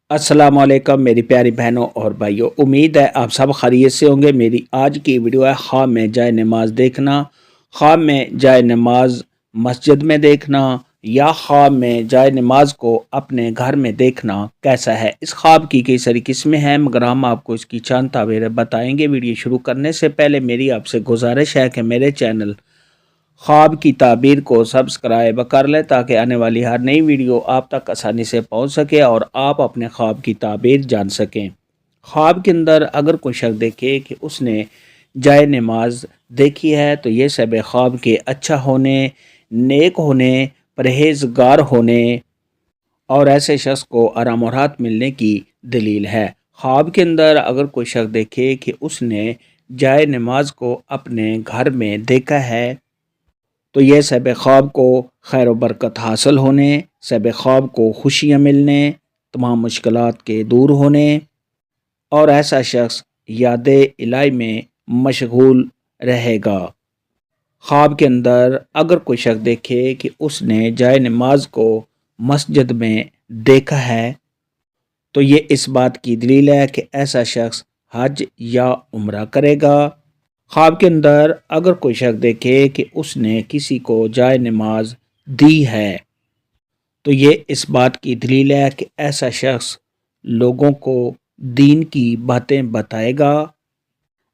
अस्सलाम वालेकुम मेरी प्यारी बहनों और भाइयों। उम्मीद है आप सब खैरियत से होंगे। मेरी आज की वीडियो है ख्वाब में जाए नमाज देखना। ख्वाब में जाए नमाज मस्जिद में देखना या ख्वाब में जाए नमाज को अपने घर में देखना कैसा है। इस ख्वाब की कई सारी किस्में हैं मगर हम आपको इसकी चंद ताबीरें बताएंगे। वीडियो शुरू करने से पहले मेरी आपसे गुजारिश है कि मेरे चैनल ख्वाब की ताबीर को सब्सक्राइब कर लें ताकि आने वाली हर नई वीडियो आप तक आसानी से पहुंच सके और आप अपने ख्वाब की ताबीर जान सकें। ख्वाब के अंदर अगर कोई शख्स देखे कि उसने जाए नमाज देखी है तो ये सब ख्वाब के अच्छा होने, नेक होने, परहेजगार होने और ऐसे शख्स को आराम और राहत मिलने की दलील है। ख्वाब के अंदर अगर कोई शख्स देखे कि उसने जाए नमाज को अपने घर में देखा है तो ये सब ख्वाब को खैर व बरकत हासिल होने, सब ख्वाब को खुशियाँ मिलने, तमाम मुश्किलात के दूर होने और ऐसा शख्स याद इलाही में मशगूल रहेगा। ख्वाब के अंदर अगर कोई शख्स देखे कि उसने जाए नमाज को मस्जिद में देखा है तो ये इस बात की दलील है कि ऐसा शख्स हज या उम्रा करेगा। ख्वाब के अंदर अगर कोई शख्स देखे कि उसने किसी को जाए नमाज दी है तो ये इस बात की दलील है कि ऐसा शख्स लोगों को दीन की बातें बताएगा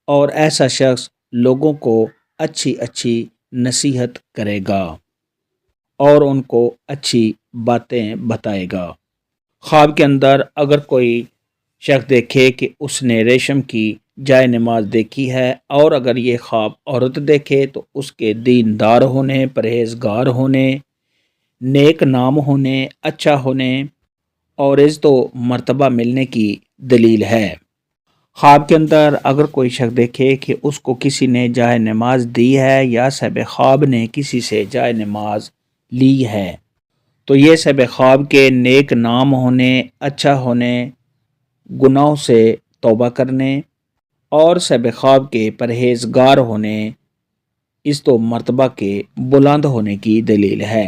और ऐसा शख्स लोगों को अच्छी अच्छी नसीहत करेगा और उनको अच्छी बातें बताएगा। ख्वाब के अंदर अगर कोई शख्स देखे कि उसने रेशम की जाए नमाज देखी है और अगर ये ख्वाब औरत देखे तो उसके दीनदार होने, परहेजगार होने, नेक नाम होने, अच्छा होने और इज़्ज़त व मर्तबा मिलने की दलील है। ख्वाब के अंदर अगर कोई शख्स देखे कि उसको किसी ने जाए नमाज दी है या साहिब ख्वाब ने किसी से जाए नमाज ली है तो ये साहिब ख्वाब के नेक नाम होने, अच्छा होने, गुनाहों से तौबा करने और साहिब ख्वाब के परहेजगार होने, इस तो मर्तबा के बुलंद होने की दलील है।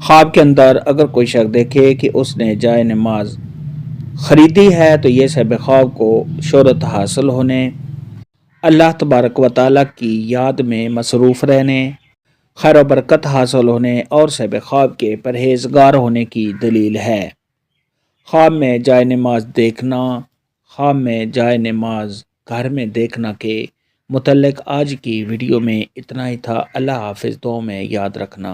ख्वाब के अंदर अगर कोई शख्स देखे कि उसने जाए नमाज ख़रीदी है तो ये साहिब ख्वाब को शोहरत हासिल होने, अल्लाह तबारक व तआला की याद में मसरूफ़ रहने, खैर व बरकत हासिल होने और साहिब ख्वाब के परहेजगार होने की दलील है। ख्वाब में जाए नमाज देखना, ख्वाब में जाए नमाज घर में देखना के मुतल्लिक़ आज की वीडियो में इतना ही था। अल्लाह हाफ़िज़, दुआ में याद रखना।